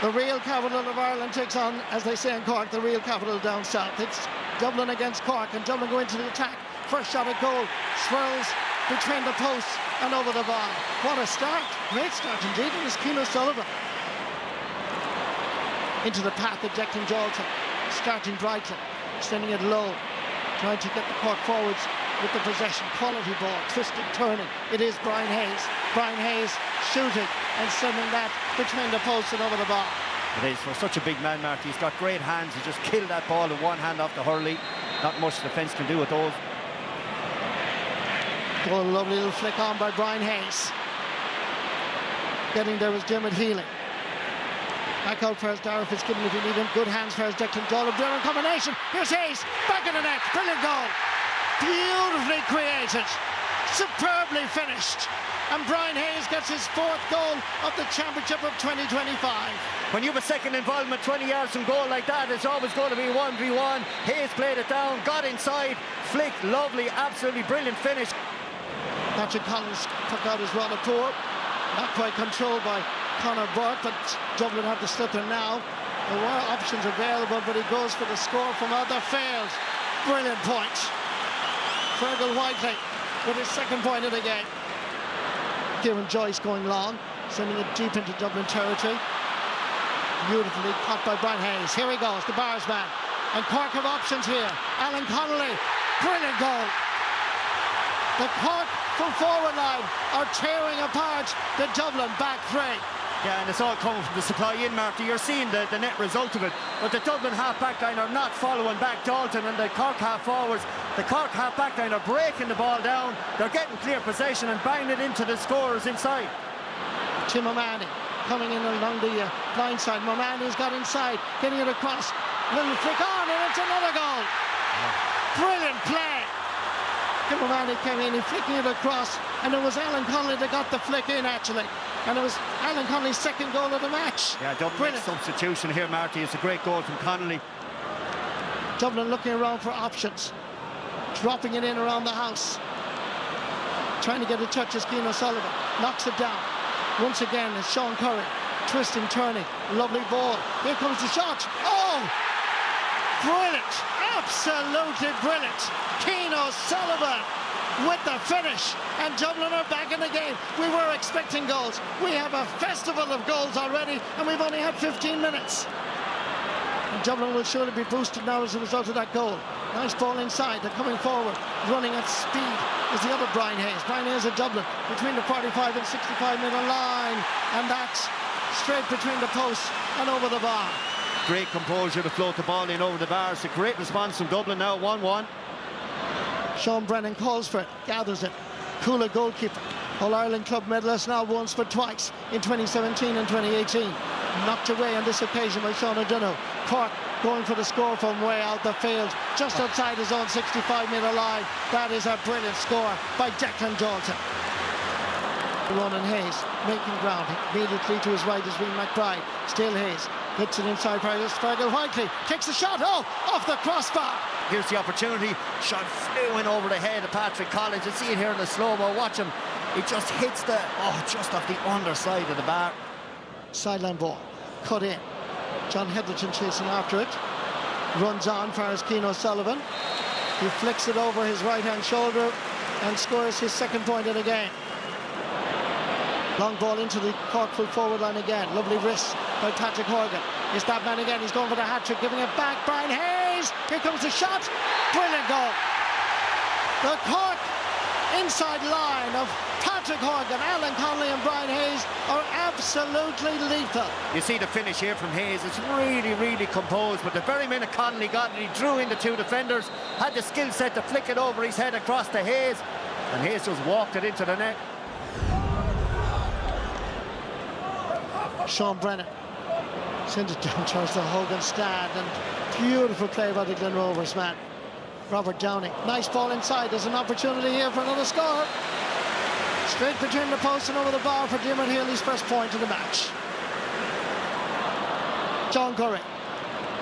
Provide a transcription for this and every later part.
The real capital of Ireland takes on, as they say in Cork, the real capital down south. It's Dublin against Cork, and Dublin go into the attack. First shot at goal, swirls between the posts and over the bar. What a start, great start indeed. It was Cian O'Sullivan. Into the path of Declan Dalton, starting brightly, sending it low, trying to get the Cork forwards with the possession. Quality ball, twisting, turning. It is Brian Hayes. Brian Hayes shooting and sending that between the posts and over the bar. It is, for such a big man, Marty. He's got great hands. He just killed that ball with one hand off the hurley. Not much defence can do with those. Oh, a lovely little flick on by Brian Hayes. Getting there was Dermot Healy. Back out for his Dara Fitzgibbon if you need him. Good hands for his Declan Dalton. Brilliant combination. Here's Hayes. Back in the net. Brilliant goal. Beautifully created. Superbly finished. And Brian Hayes gets his 4th goal of the Championship of 2025. When you have a second involvement 20 yards from goal like that, it's always going to be 1v1. Hayes played it down, got inside, flicked, lovely, absolutely brilliant finish. Patrick Collins took out his rather poor. Not quite controlled by Conor Burke, but Dublin have the slipper now. There were options available, but he goes for the score from out the field. Brilliant point. Fergal Whiteley with his 2nd point of the game. Kieran Joyce going long, sending it deep into Dublin territory. Beautifully caught by Brian Hayes. Here he goes, the bars man. And Cork have options here. Alan Connolly, brilliant goal. The Cork from forward line are tearing apart the Dublin back three. Yeah, and it's all coming from the supply in, Marty. You're seeing the net result of it. But the Dublin half-back line are not following back Dalton and the Cork half-forwards. The Cork half-back line are breaking the ball down. They're getting clear possession and banging it into the scorers inside. Tim O'Mahony coming in along the blind side. O'Mahony's got inside, getting it across. Little flick on, and it's another goal. Brilliant play. Tim O'Mahony came in, he flicking it across, and it was Alan Connolly that got the flick in, actually. And it was Alan Connolly's 2nd goal of the match. Yeah, Dublin substitution here, Marty. It's a great goal from Connolly. Dublin looking around for options, dropping it in around the house, trying to get a touch as Cian O'Sullivan knocks it down. Once again, it's Sean Curry, twisting, turning, lovely ball. Here comes the shot. Oh, brilliant, absolutely brilliant. Cian O'Sullivan with the finish, and Dublin are back in the game. We were expecting goals. We have a festival of goals already, and we've only had 15 minutes. And Dublin will surely be boosted now as a result of that goal. Nice ball inside, they're coming forward, running at speed is the other Brian Hayes. Brian Hayes of Dublin between the 45 and 65 metre line, and that's straight between the posts and over the bar. Great composure to float the ball in over the bar. It's a great response from Dublin now, 1-1. Sean Brennan calls for it, gathers it. Cooler goalkeeper, All-Ireland club medalist now once but twice in 2017 and 2018. Knocked away on this occasion by Sean O'Donoghue. Cork going for the score from way out the field, just outside his own 65 metre line. That is a brilliant score by Declan Dalton. Ronan Hayes making ground, immediately to his right is Rian McBride. Still Hayes, hits it inside Paris. Fergal Whiteley kicks the shot, oh, off the crossbar. Here's the opportunity, shot flew in over the head of Patrick Collins. You see it here in the slow-mo, watch him. He just hits the, just off the underside of the bar. Sideline ball, cut in. John Heatherton chasing after it. Runs on for Cian O'Sullivan. He flicks it over his right-hand shoulder and scores his 2nd point of the game. Long ball into the Cork full forward line again. Lovely wrist by Patrick Horgan. It's that man again, he's going for the hat-trick, giving it back. Brian Hayes, here comes the shot. Brilliant goal. The Cork inside line of Patrick Horgan, Alan Connolly and Brian Hayes are absolutely lethal. You see the finish here from Hayes, it's really, really composed, but the very minute Connolly got it, he drew in the 2 defenders, had the skill set to flick it over his head across to Hayes, and Hayes just walked it into the net. Sean Brennan sends it down towards the Hogan stand, and beautiful play by the Glen Rovers man. Robert Downey, nice ball inside, there's an opportunity here for another score. Straight between the posts and over the bar for Dermot Healy's 1st point of the match. John Curry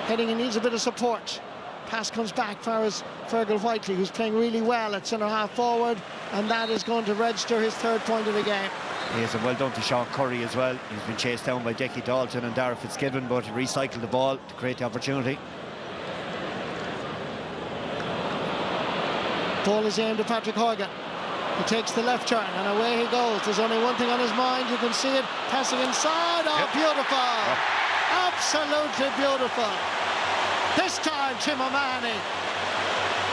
heading, he needs a bit of support. Pass comes back for his Fergal Whiteley, who's playing really well at centre half forward, and that is going to register his 3rd point of the game. Yes, and well done to Sean Curry as well. He's been chased down by Decky Dalton and Dara Fitzgibbon, but he recycled the ball to create the opportunity. Ball is aimed at Patrick Horgan. He takes the left turn and away he goes. There's only one thing on his mind. You can see it passing inside. Oh, yep. Beautiful. Oh. Absolutely beautiful. This time Tim O'Mahony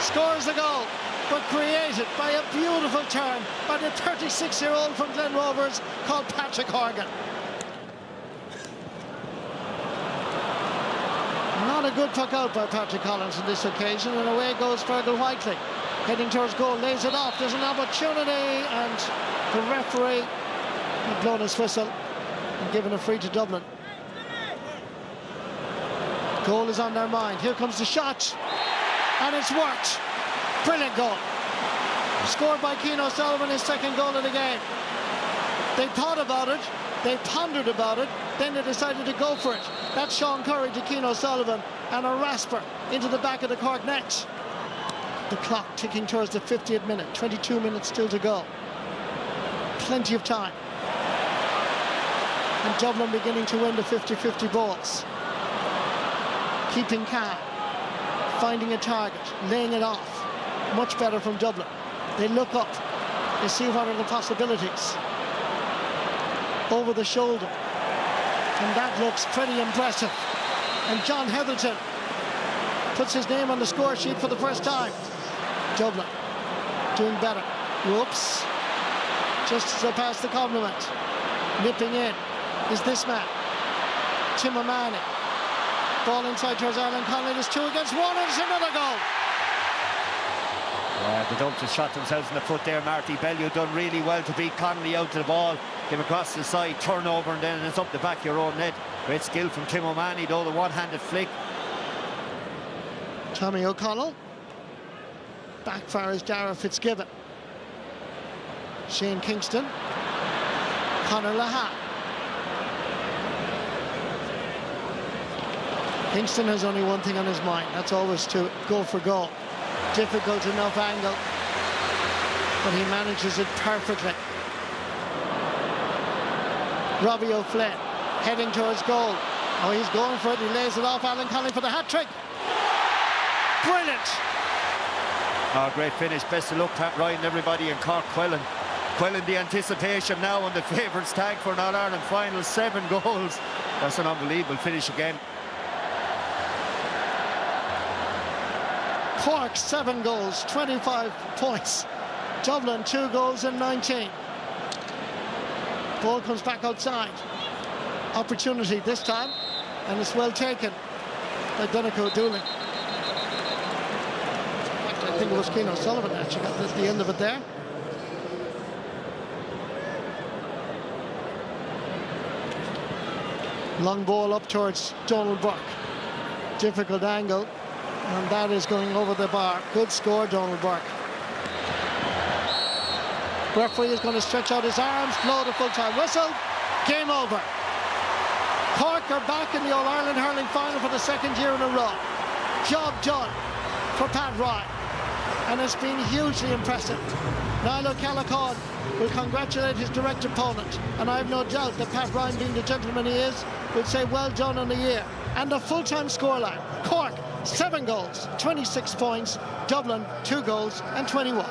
scores the goal, but created by a beautiful turn by the 36-year-old from Glen Rovers called Patrick Horgan. Not a good puck out by Patrick Collins on this occasion, and away goes Fergal Whiteley. Heading towards goal, lays it off. There's an opportunity, and the referee had blown his whistle and given a free to Dublin. Goal is on their mind. Here comes the shot, and it's worked. Brilliant goal. Scored by Cian O'Sullivan, his second goal of the game. They thought about it, they pondered about it, then they decided to go for it. That's Sean Curry to Cian O'Sullivan, and a rasper into the back of the Cork net. The clock ticking towards the 50th minute, 22 minutes still to go. Plenty of time. And Dublin beginning to win the 50-50 balls. Keeping calm, finding a target, laying it off. Much better from Dublin. They look up, they see what are the possibilities. Over the shoulder. And that looks pretty impressive. And John Heatherton puts his name on the score sheet for the first time. Dublin doing better. Whoops. Just as I pass the compliment. Nipping in is this man, Tim O'Mahony. Ball inside towards Alan Connolly. There's 2 against 1, and it's another goal. Yeah, the Dubs have shot themselves in the foot there. Marty Bellew done really well to beat Connolly out to the ball. Came across the side, turnover, and then it's up the back of your own net. Great skill from Tim O'Mahony, though, the one-handed flick. Tommy O'Connell. Backfires Dara Fitzgibbon. Shane Kingston. Conor Lahan. Kingston has only one thing on his mind. That's always to go for goal. Difficult enough angle, but he manages it perfectly. Robbie O'Flynn heading towards goal. Oh, he's going for it. He lays it off. Alan Connolly for the hat-trick. Brilliant. Oh, great finish. Best of luck, Pat Ryan, everybody in Cork quelling the anticipation now on the favourites tag for an All-Ireland final. 7 goals. That's an unbelievable finish again. Cork 7 goals, 25 points. Dublin 2 goals and 19. Ball comes back outside. Opportunity this time, and it's well taken by Donegal Dooling. In fact, I think it was Cian O'Sullivan actually got the end of it there. Long ball up towards Donald Burke. Difficult angle. And that is going over the bar. Good score, Donald Burke. Referee is going to stretch out his arms, blow the full-time whistle. Game over. Cork are back in the All-Ireland hurling final for the 2nd year in a row. Job done for Pat Ryan. And it's been hugely impressive. Niall O'Callaghan will congratulate his direct opponent. And I have no doubt that Pat Ryan, being the gentleman he is, will say well done on the year. And the full-time scoreline. Cork 7 goals, 26 points. Dublin 2 goals and 21.